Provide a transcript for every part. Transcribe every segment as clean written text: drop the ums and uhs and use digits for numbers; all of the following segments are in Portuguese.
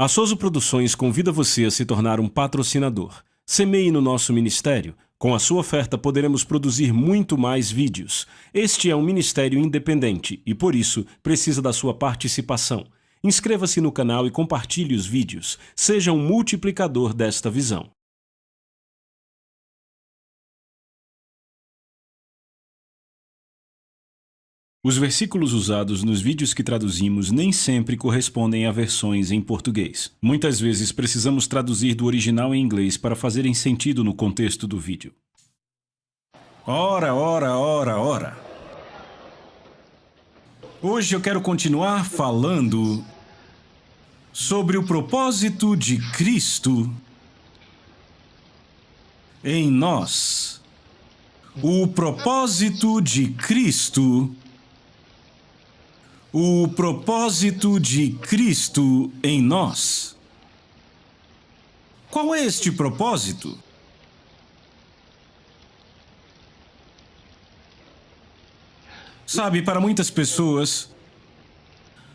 A Souza Produções convida você a se tornar um patrocinador. Semeie no nosso ministério. Com a sua oferta poderemos produzir muito mais vídeos. Este é um ministério independente e, por isso, precisa da sua participação. Inscreva-se no canal e compartilhe os vídeos. Seja um multiplicador desta visão. Os versículos usados nos vídeos que traduzimos nem sempre correspondem a versões em português. Muitas vezes precisamos traduzir do original em inglês para fazerem sentido no contexto do vídeo. Ora. Hoje eu quero continuar falando sobre o propósito de Cristo em nós. O propósito de Cristo. O propósito de Cristo em nós. Qual é este propósito? Sabe, para muitas pessoas,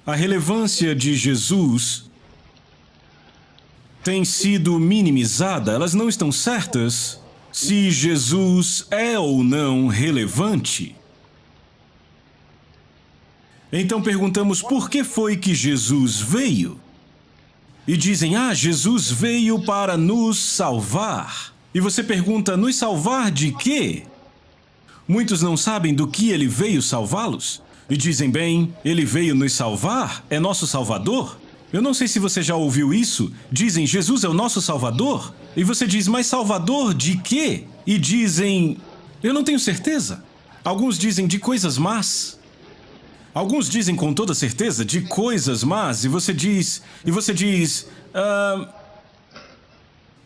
a relevância de Jesus tem sido minimizada. Elas não estão certas se Jesus é ou não relevante. Então perguntamos por que foi que Jesus veio? E dizem, Jesus veio para nos salvar. E você pergunta, nos salvar de quê? Muitos não sabem do que ele veio salvá-los. E dizem, bem, ele veio nos salvar? É nosso Salvador? Eu não sei se você já ouviu isso. Dizem, Jesus é o nosso Salvador? E você diz, mas Salvador de quê? E dizem, eu não tenho certeza. Alguns dizem de coisas más. Alguns dizem com toda certeza de coisas más, e você diz,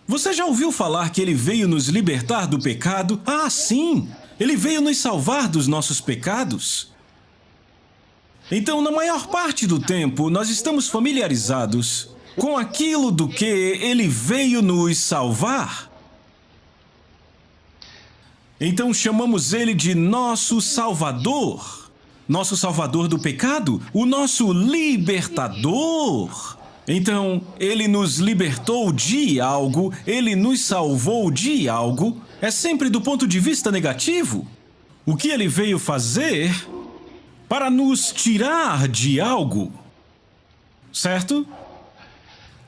você já ouviu falar que ele veio nos libertar do pecado? Sim, ele veio nos salvar dos nossos pecados. Então, na maior parte do tempo, nós estamos familiarizados com aquilo do que ele veio nos salvar. Então, chamamos ele de nosso Salvador. Nosso Salvador do pecado, o nosso libertador. Então, ele nos libertou de algo, ele nos salvou de algo, é sempre do ponto de vista negativo. O que ele veio fazer para nos tirar de algo, certo?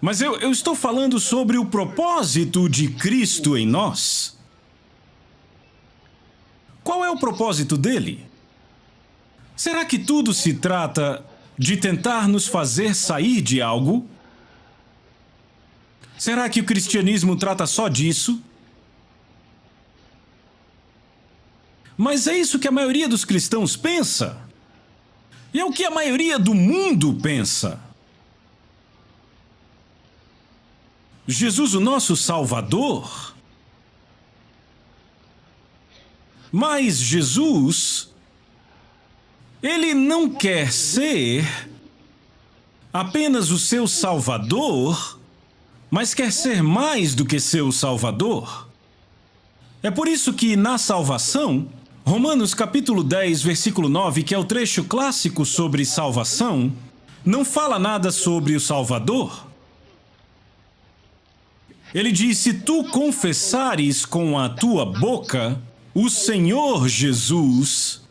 Mas eu estou falando sobre o propósito de Cristo em nós. Qual é o propósito dele? Será que tudo se trata de tentar nos fazer sair de algo? Será que o cristianismo trata só disso? Mas é isso que a maioria dos cristãos pensa. E é o que a maioria do mundo pensa. Jesus, o nosso Salvador. Mas Jesus, ele não quer ser apenas o seu Salvador, mas quer ser mais do que seu Salvador. É por isso que na salvação, Romanos capítulo 10, versículo 9, que é o trecho clássico sobre salvação, não fala nada sobre o Salvador. Ele diz, se tu confessares com a tua boca o Senhor Jesus,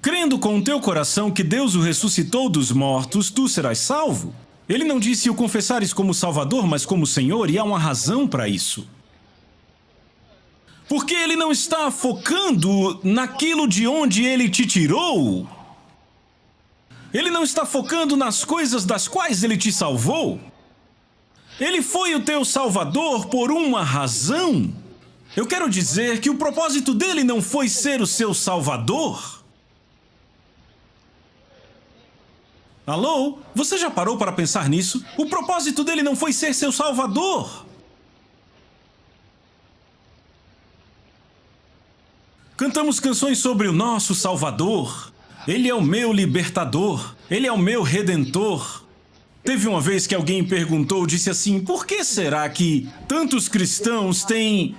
crendo com o teu coração que Deus o ressuscitou dos mortos, tu serás salvo. Ele não disse o confessares como Salvador, mas como Senhor, e há uma razão para isso. Porque ele não está focando naquilo de onde ele te tirou. Ele não está focando nas coisas das quais ele te salvou. Ele foi o teu Salvador por uma razão. Eu quero dizer que o propósito dele não foi ser o seu Salvador. Alô? Você já parou para pensar nisso? O propósito dele não foi ser seu Salvador. Cantamos canções sobre o nosso Salvador. Ele é o meu libertador. Ele é o meu redentor. Teve uma vez que alguém perguntou, disse assim, por que será que tantos cristãos têm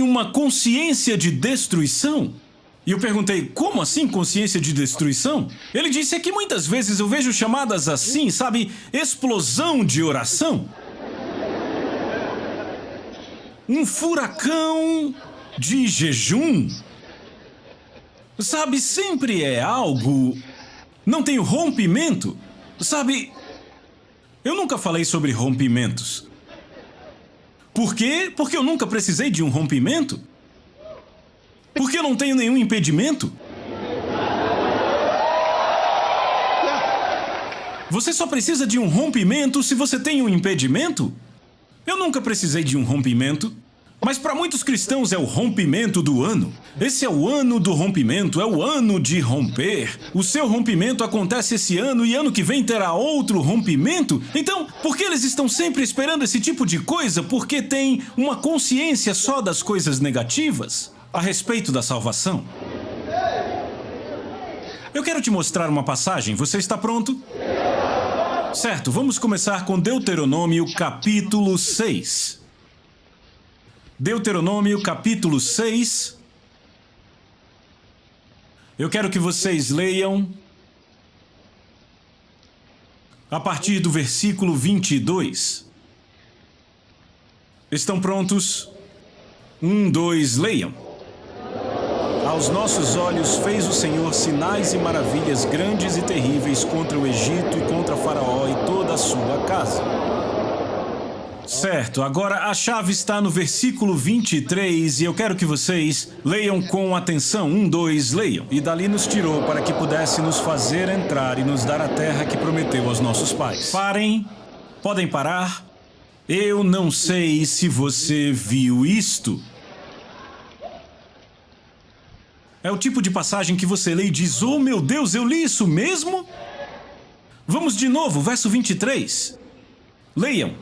uma consciência de destruição? E eu perguntei, como assim consciência de destruição? Ele disse, é que muitas vezes eu vejo chamadas assim, sabe, explosão de oração. Um furacão de jejum. Sabe, sempre é algo... Não tem rompimento. Sabe, eu nunca falei sobre rompimentos. Por quê? Porque eu nunca precisei de um rompimento. Porque eu não tenho nenhum impedimento. Você só precisa de um rompimento se você tem um impedimento? Eu nunca precisei de um rompimento. Mas para muitos cristãos é o rompimento do ano. Esse é o ano do rompimento, é o ano de romper. O seu rompimento acontece esse ano e ano que vem terá outro rompimento. Então, por que eles estão sempre esperando esse tipo de coisa? Porque têm uma consciência só das coisas negativas a respeito da salvação. Eu quero te mostrar uma passagem. Você está pronto? Certo, vamos começar com Deuteronômio capítulo 6. Deuteronômio capítulo 6. Eu quero que vocês leiam a partir do versículo 22. Estão prontos? 1, 2, leiam. Aos nossos olhos fez o Senhor sinais e maravilhas grandes e terríveis contra o Egito e contra Faraó e toda a sua casa. Certo, agora a chave está no versículo 23 e eu quero que vocês leiam com atenção. 1, 2, leiam. E dali nos tirou para que pudesse nos fazer entrar e nos dar a terra que prometeu aos nossos pais. Parem, podem parar. Eu não sei se você viu isto. É o tipo de passagem que você lê e diz, oh meu Deus, eu li isso mesmo? Vamos de novo, verso 23. Leiam.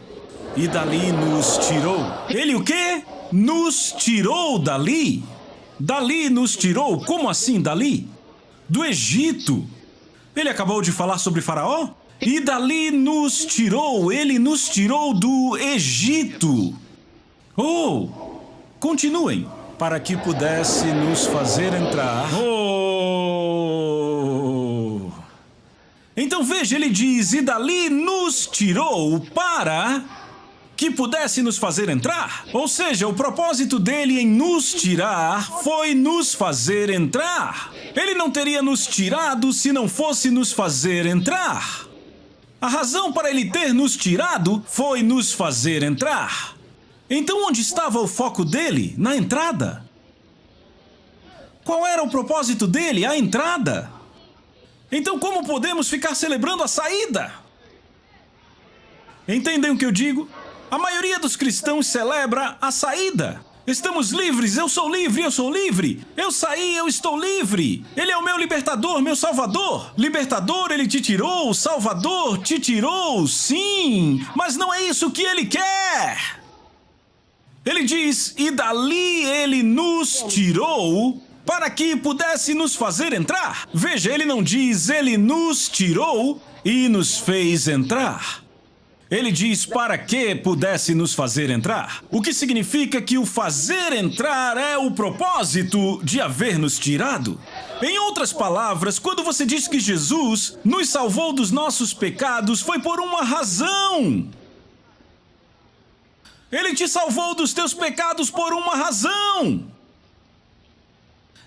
E dali nos tirou. Ele o quê? Nos tirou dali. Dali nos tirou. Como assim dali? Do Egito. Ele acabou de falar sobre Faraó? E dali nos tirou. Ele nos tirou do Egito. Oh, continuem. Para que pudesse nos fazer entrar. Oh! Então veja, ele diz, e dali nos tirou para que pudesse nos fazer entrar. Ou seja, o propósito dele em nos tirar foi nos fazer entrar. Ele não teria nos tirado se não fosse nos fazer entrar. A razão para ele ter nos tirado foi nos fazer entrar. Então onde estava o foco dele? Na entrada. Qual era o propósito dele? A entrada. Então como podemos ficar celebrando a saída? Entendem o que eu digo? A maioria dos cristãos celebra a saída. Estamos livres, eu sou livre, eu sou livre. Eu saí, eu estou livre. Ele é o meu libertador, meu salvador. Libertador, ele te tirou, salvador, te tirou, sim. Mas não é isso que ele quer. Ele diz, e dali ele nos tirou para que pudesse nos fazer entrar. Veja, ele não diz, ele nos tirou e nos fez entrar. Ele diz para que pudesse nos fazer entrar. O que significa que o fazer entrar é o propósito de haver nos tirado. Em outras palavras, quando você diz que Jesus nos salvou dos nossos pecados, foi por uma razão. Ele te salvou dos teus pecados por uma razão.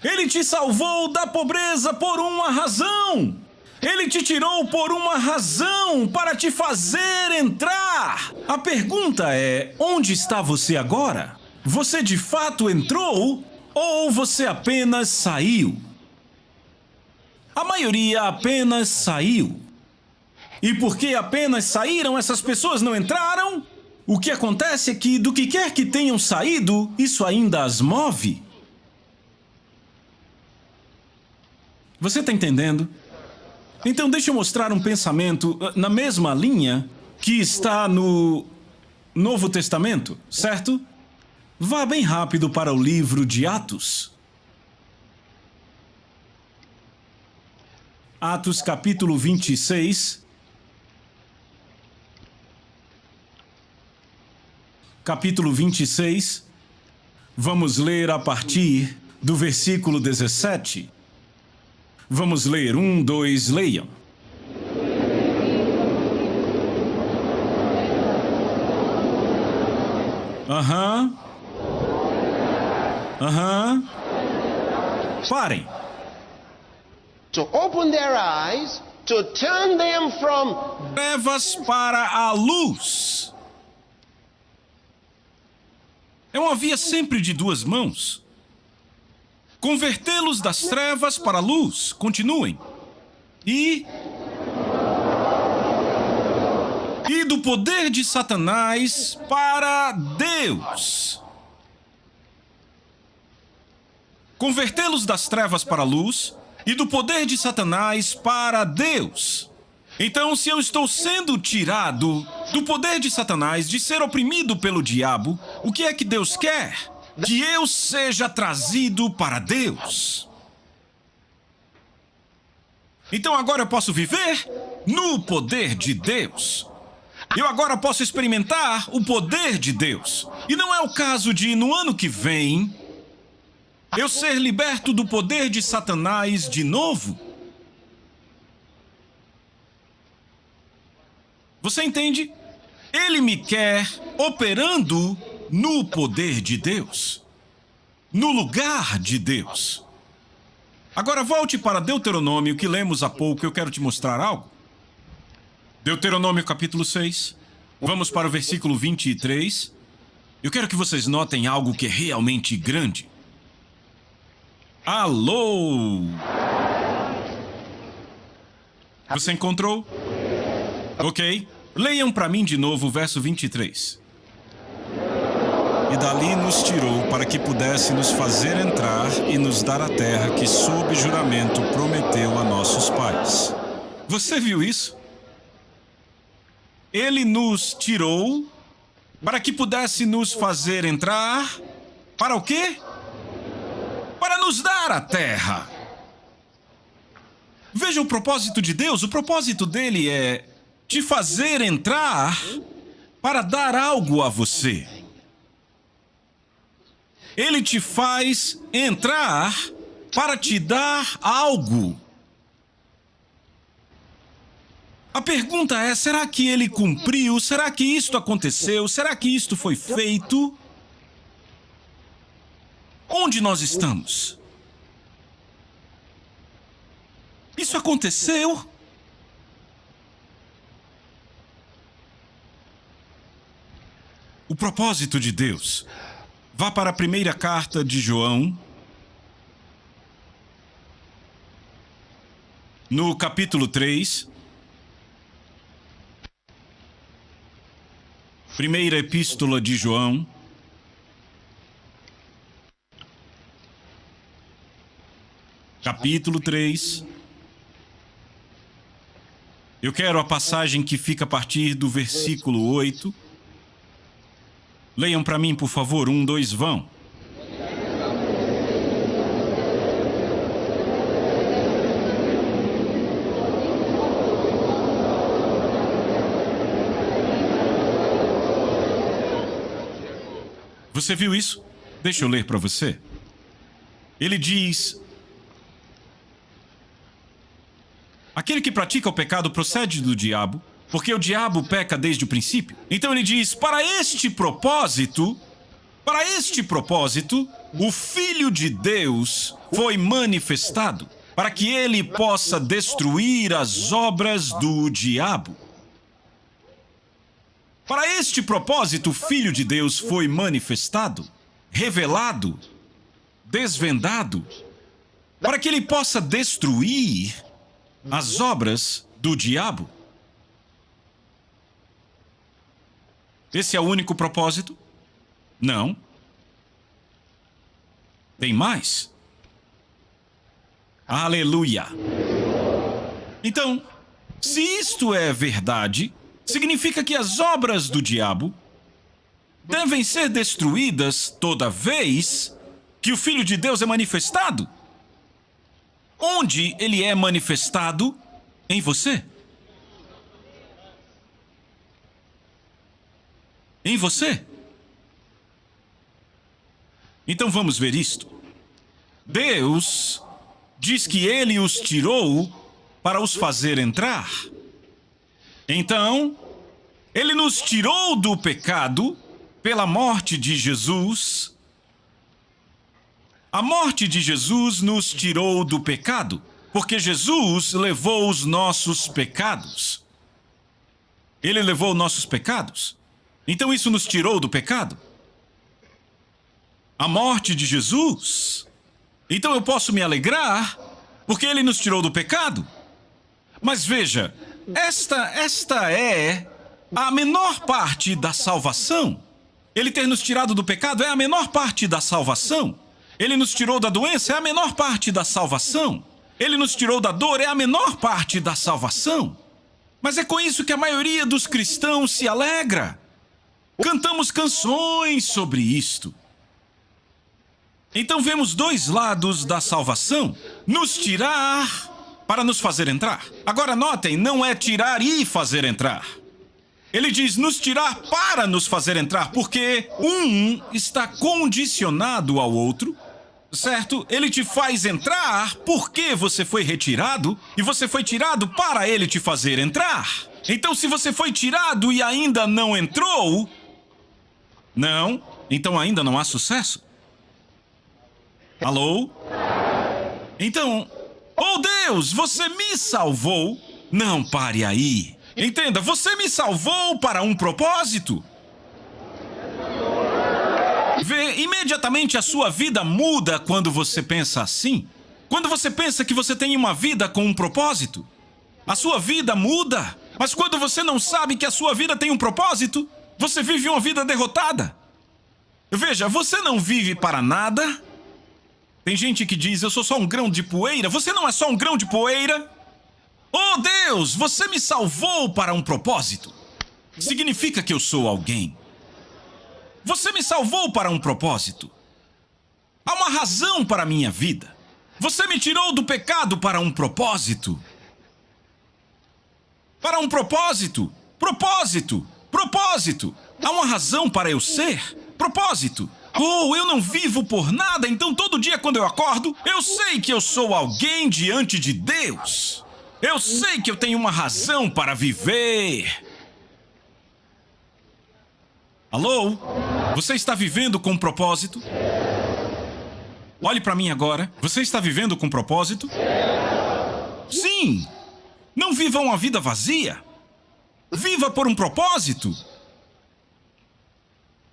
Ele te salvou da pobreza por uma razão. Ele te tirou por uma razão, para te fazer entrar. A pergunta é, onde está você agora? Você de fato entrou ou você apenas saiu? A maioria apenas saiu. E porque apenas saíram, essas pessoas não entraram? O que acontece é que, do que quer que tenham saído, isso ainda as move. Você está entendendo? Então deixa eu mostrar um pensamento na mesma linha que está no Novo Testamento, certo? Vá bem rápido para o livro de Atos. Atos capítulo 26. Capítulo 26. Vamos ler a partir do versículo 17. Vamos ler. 1, 2, leiam. Parem. To open their eyes, to turn them from Trevas para a luz. É uma via sempre de duas mãos. Convertê-los das trevas para a luz. Continuem. E do poder de Satanás para Deus. Convertê-los das trevas para a luz e do poder de Satanás para Deus. Então, se eu estou sendo tirado do poder de Satanás, de ser oprimido pelo diabo, o que é que Deus quer? Que eu seja trazido para Deus. Então agora eu posso viver no poder de Deus. Eu agora posso experimentar o poder de Deus. E não é o caso de, no ano que vem, eu ser liberto do poder de Satanás de novo. Você entende? Ele me quer operando no poder de Deus, no lugar de Deus. Agora volte para Deuteronômio, que lemos há pouco. Eu quero te mostrar algo. Deuteronômio capítulo 6. Vamos para o versículo 23. Eu quero que vocês notem algo que é realmente grande. Alô! Você encontrou? Ok. Leiam para mim de novo o verso 23. E dali nos tirou para que pudesse nos fazer entrar e nos dar a terra que sob juramento prometeu a nossos pais. Você viu isso? Ele nos tirou para que pudesse nos fazer entrar. Para o quê? Para nos dar a terra. Veja o propósito de Deus. O propósito dele é te fazer entrar para dar algo a você. Ele te faz entrar para te dar algo. A pergunta é, será que ele cumpriu? Será que isto aconteceu? Será que isto foi feito? Onde nós estamos? Isso aconteceu? O propósito de Deus. Vá para a primeira carta de João, no capítulo 3. Primeira epístola de João, capítulo 3. Eu quero a passagem que fica a partir do versículo 8. Leiam para mim, por favor. 1, 2, vão. Você viu isso? Deixa eu ler para você. Ele diz: aquele que pratica o pecado procede do diabo, porque o diabo peca desde o princípio. Então ele diz, para este propósito, o Filho de Deus foi manifestado, para que ele possa destruir as obras do diabo. Para este propósito, o Filho de Deus foi manifestado, revelado, desvendado, para que ele possa destruir as obras do diabo. Esse é o único propósito? Não. Tem mais. Aleluia. Então, se isto é verdade, significa que as obras do diabo devem ser destruídas toda vez que o Filho de Deus é manifestado. Onde ele é manifestado? Em você. Em você. Então vamos ver isto. Deus diz que ele os tirou para os fazer entrar. Então, ele nos tirou do pecado pela morte de Jesus. A morte de Jesus nos tirou do pecado, porque Jesus levou os nossos pecados. Ele levou nossos pecados. Então isso nos tirou do pecado. A morte de Jesus. Então eu posso me alegrar, porque ele nos tirou do pecado. Mas veja, esta é a menor parte da salvação. Ele ter nos tirado do pecado é a menor parte da salvação. Ele nos tirou da doença é a menor parte da salvação. Ele nos tirou da dor é a menor parte da salvação. Mas é com isso que a maioria dos cristãos se alegra. Cantamos canções sobre isto. Então vemos dois lados da salvação: nos tirar para nos fazer entrar. Agora notem, não é tirar e fazer entrar. Ele diz nos tirar para nos fazer entrar, porque um está condicionado ao outro, certo? Ele te faz entrar porque você foi retirado, e você foi tirado para ele te fazer entrar. Então se você foi tirado e ainda não entrou, não, então ainda não há sucesso. Alô? Então, oh Deus, você me salvou. Não pare aí. Entenda, você me salvou para um propósito. Vê, imediatamente a sua vida muda quando você pensa assim. Quando você pensa que você tem uma vida com um propósito, a sua vida muda. Mas quando você não sabe que a sua vida tem um propósito, você vive uma vida derrotada. Veja, você não vive para nada. Tem gente que diz, eu sou só um grão de poeira. Você não é só um grão de poeira. Oh Deus, você me salvou para um propósito. Significa que eu sou alguém. Você me salvou para um propósito. Há uma razão para a minha vida. Você me tirou do pecado para um propósito. Para um propósito. Propósito. Propósito. Há uma razão para eu ser. Propósito. Oh, eu não vivo por nada, então todo dia quando eu acordo, eu sei que eu sou alguém diante de Deus. Eu sei que eu tenho uma razão para viver. Alô? Você está vivendo com propósito? Olhe para mim agora. Você está vivendo com propósito? Sim. Não viva uma vida vazia. Viva por um propósito.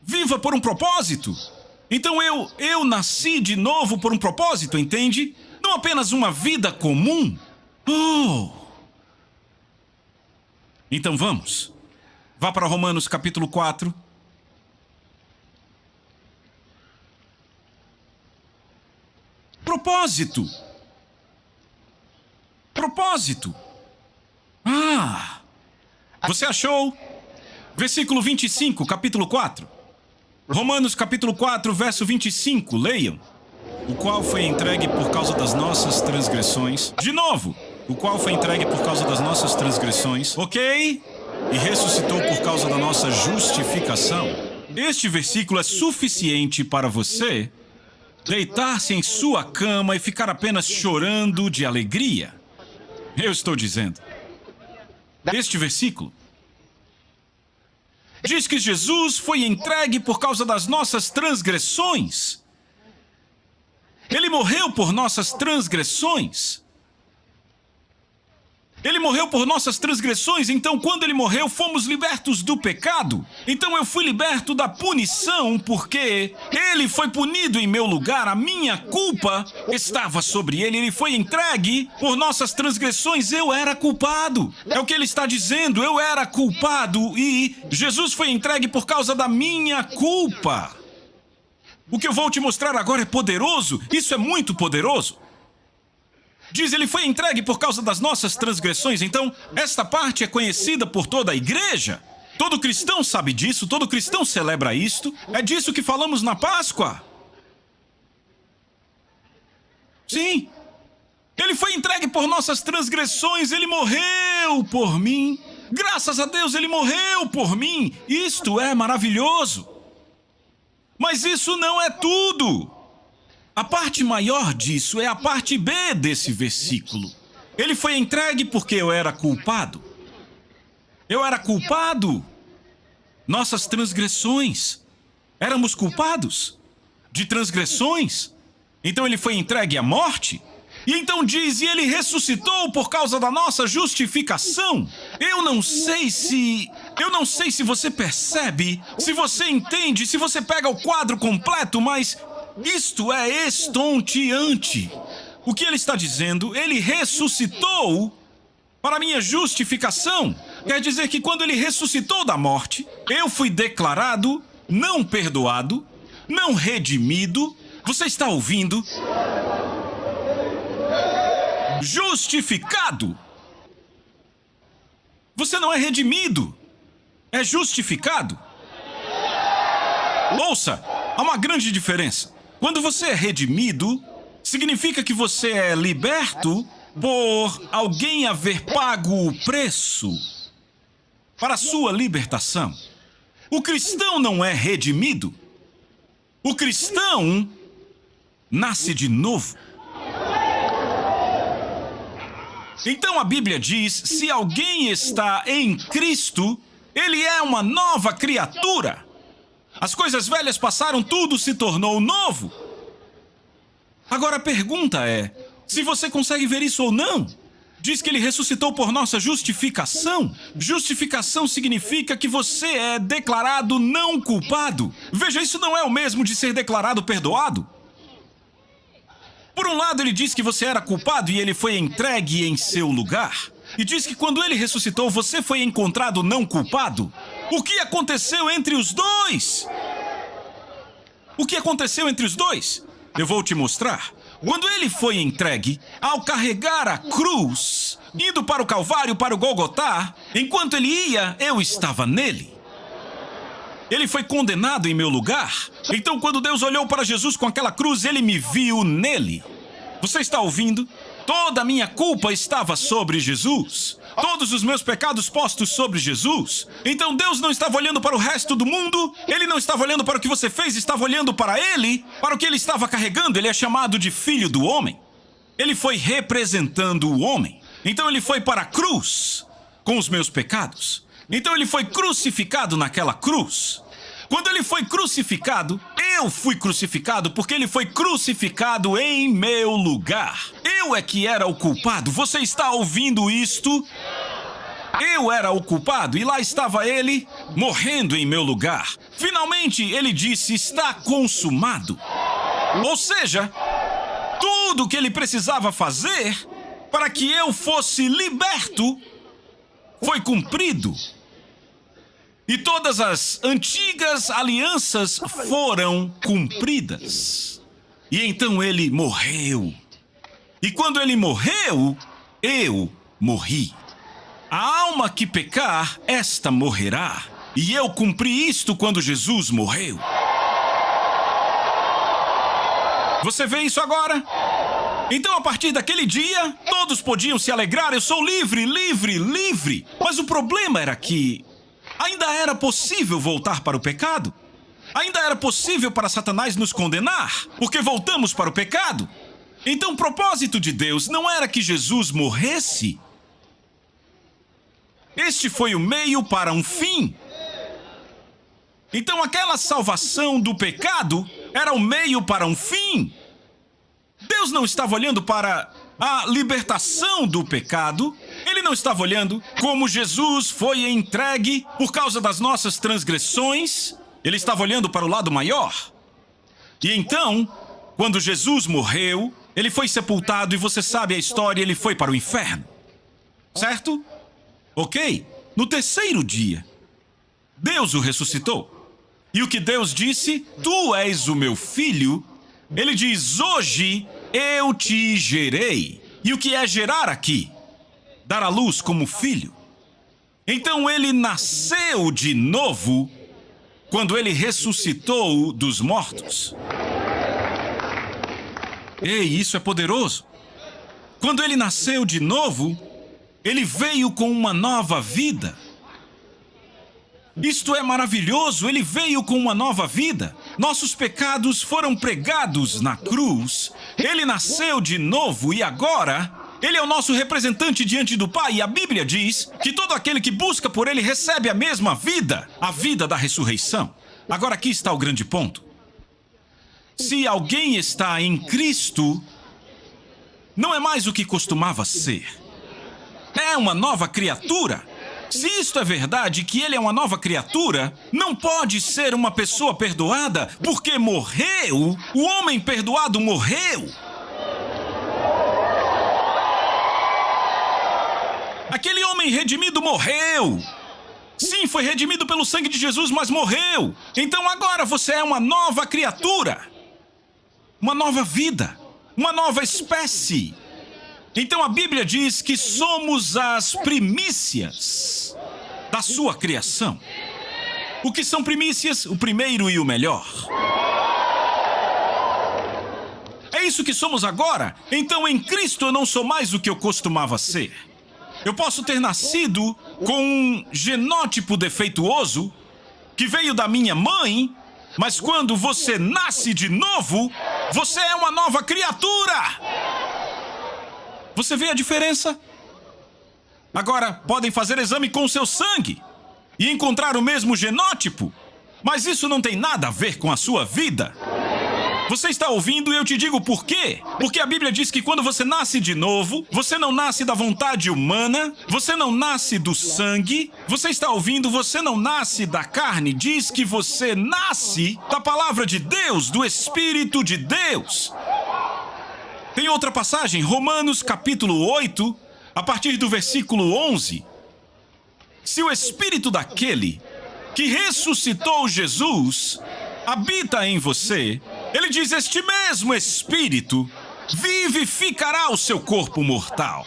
Viva por um propósito. Então eu nasci de novo por um propósito, entende? Não apenas uma vida comum. Oh! Então vamos. Vá para Romanos capítulo 4. Propósito. Propósito. Ah! Você achou? Versículo 25, capítulo 4. Romanos capítulo 4, verso 25, leiam. O qual foi entregue por causa das nossas transgressões. De novo, o qual foi entregue por causa das nossas transgressões. Ok? E ressuscitou por causa da nossa justificação. Este versículo é suficiente para você deitar-se em sua cama e ficar apenas chorando de alegria. Eu estou dizendo. Este versículo diz que Jesus foi entregue por causa das nossas transgressões. Ele morreu por nossas transgressões. Ele morreu por nossas transgressões, então quando ele morreu, fomos libertos do pecado. Então eu fui liberto da punição, porque ele foi punido em meu lugar, a minha culpa estava sobre ele, ele foi entregue por nossas transgressões, eu era culpado. É o que ele está dizendo, eu era culpado e Jesus foi entregue por causa da minha culpa. O que eu vou te mostrar agora é poderoso, isso é muito poderoso. Diz, ele foi entregue por causa das nossas transgressões. Então, esta parte é conhecida por toda a igreja. Todo cristão sabe disso, todo cristão celebra isto. É disso que falamos na Páscoa. Sim. Ele foi entregue por nossas transgressões, ele morreu por mim. Graças a Deus, ele morreu por mim. Isto é maravilhoso. Mas isso não é tudo. A parte maior disso é a parte B desse versículo. Ele foi entregue porque eu era culpado. Eu era culpado. Nossas transgressões. Éramos culpados de transgressões. Então ele foi entregue à morte. E então diz, e ele ressuscitou por causa da nossa justificação. Eu não sei se você percebe, se você entende, se você pega o quadro completo, mas isto é estonteante. O que ele está dizendo? Ele ressuscitou para minha justificação. Quer dizer que quando ele ressuscitou da morte, eu fui declarado não perdoado, não redimido. Você está ouvindo? Justificado. Você não é redimido, é justificado. Ouça, há uma grande diferença. Quando você é redimido, significa que você é liberto por alguém haver pago o preço para a sua libertação. O cristão não é redimido. O cristão nasce de novo. Então a Bíblia diz, se alguém está em Cristo, ele é uma nova criatura. As coisas velhas passaram, tudo se tornou novo. Agora a pergunta é, se você consegue ver isso ou não? Diz que ele ressuscitou por nossa justificação. Justificação significa que você é declarado não culpado. Veja, isso não é o mesmo de ser declarado perdoado. Por um lado, ele diz que você era culpado e ele foi entregue em seu lugar. E diz que quando ele ressuscitou, você foi encontrado não culpado. O que aconteceu entre os dois? O que aconteceu entre os dois? Eu vou te mostrar. Quando ele foi entregue, ao carregar a cruz, indo para o Calvário, para o Gólgota, enquanto ele ia, eu estava nele. Ele foi condenado em meu lugar. Então, quando Deus olhou para Jesus com aquela cruz, ele me viu nele. Você está ouvindo? Toda a minha culpa estava sobre Jesus. Todos os meus pecados postos sobre Jesus. Então, Deus não estava olhando para o resto do mundo. Ele não estava olhando para o que você fez, estava olhando para ele, para o que ele estava carregando. Ele é chamado de Filho do Homem. Ele foi representando o homem. Então, ele foi para a cruz com os meus pecados. Então ele foi crucificado naquela cruz. Quando ele foi crucificado, eu fui crucificado porque ele foi crucificado em meu lugar. Eu é que era o culpado. Você está ouvindo isto? Eu era o culpado e lá estava ele morrendo em meu lugar. Finalmente ele disse, está consumado. Ou seja, tudo o que ele precisava fazer para que eu fosse liberto foi cumprido. E todas as antigas alianças foram cumpridas. E então ele morreu. E quando ele morreu, eu morri. A alma que pecar, esta morrerá. E eu cumpri isto quando Jesus morreu. Você vê isso agora? Então, a partir daquele dia, todos podiam se alegrar. Eu sou livre, livre, livre. Mas o problema era que ainda era possível voltar para o pecado. Ainda era possível para Satanás nos condenar, porque voltamos para o pecado. Então, o propósito de Deus não era que Jesus morresse. Este foi o meio para um fim. Então, aquela salvação do pecado era o meio para um fim. Deus não estava olhando para a libertação do pecado. Ele não estava olhando como Jesus foi entregue por causa das nossas transgressões. Ele estava olhando para o lado maior. E então, quando Jesus morreu, ele foi sepultado e você sabe a história, ele foi para o inferno. Certo? Ok? No terceiro dia, Deus o ressuscitou. E o que Deus disse? Tu és o meu filho. Ele diz, hoje eu te gerei. E o que é gerar aqui? Dar à luz como filho. Então ele nasceu de novo quando ele ressuscitou dos mortos. Ei, isso é poderoso. Quando ele nasceu de novo, ele veio com uma nova vida. Isto é maravilhoso, ele veio com uma nova vida. Nossos pecados foram pregados na cruz. Ele nasceu de novo e agora ele é o nosso representante diante do Pai. E a Bíblia diz que todo aquele que busca por ele recebe a mesma vida, a vida da ressurreição. Agora aqui está o grande ponto. Se alguém está em Cristo, não é mais o que costumava ser. É uma nova criatura. Se isto é verdade, que ele é uma nova criatura, não pode ser uma pessoa perdoada, porque morreu. O homem perdoado morreu. Aquele homem redimido morreu. Sim, foi redimido pelo sangue de Jesus, mas morreu. Então agora você é uma nova criatura. Uma nova vida. Uma nova espécie. Então a Bíblia diz que somos as primícias da sua criação. O que são primícias? O primeiro e o melhor. É isso que somos agora. Então em Cristo eu não sou mais o que eu costumava ser. Eu posso ter nascido com um genótipo defeituoso que veio da minha mãe, mas quando você nasce de novo, você é uma nova criatura. Você vê a diferença? Agora, podem fazer exame com o seu sangue e encontrar o mesmo genótipo, mas isso não tem nada a ver com a sua vida. Você está ouvindo e eu te digo por quê? Porque a Bíblia diz que quando você nasce de novo, você não nasce da vontade humana, você não nasce do sangue, você está ouvindo, você não nasce da carne, diz que você nasce da palavra de Deus, do Espírito de Deus. Tem outra passagem, Romanos capítulo 8, a partir do versículo 11. Se o Espírito daquele que ressuscitou Jesus habita em você, ele diz, este mesmo Espírito vivificará o seu corpo mortal.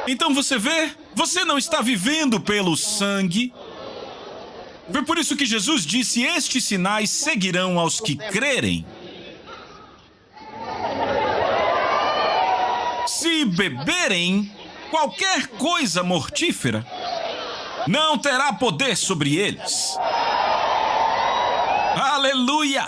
Então você vê, você não está vivendo pelo sangue. Foi por isso que Jesus disse, estes sinais seguirão aos que crerem. Se beberem qualquer coisa mortífera, não terá poder sobre eles. Aleluia!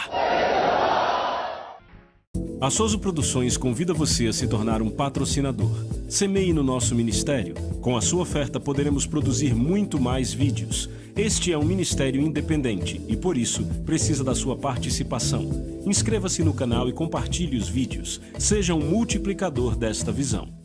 A Soso Produções convida você a se tornar um patrocinador. Semeie no nosso ministério. Com a sua oferta poderemos produzir muito mais vídeos. Este é um ministério independente e, por isso, precisa da sua participação. Inscreva-se no canal e compartilhe os vídeos. Seja um multiplicador desta visão.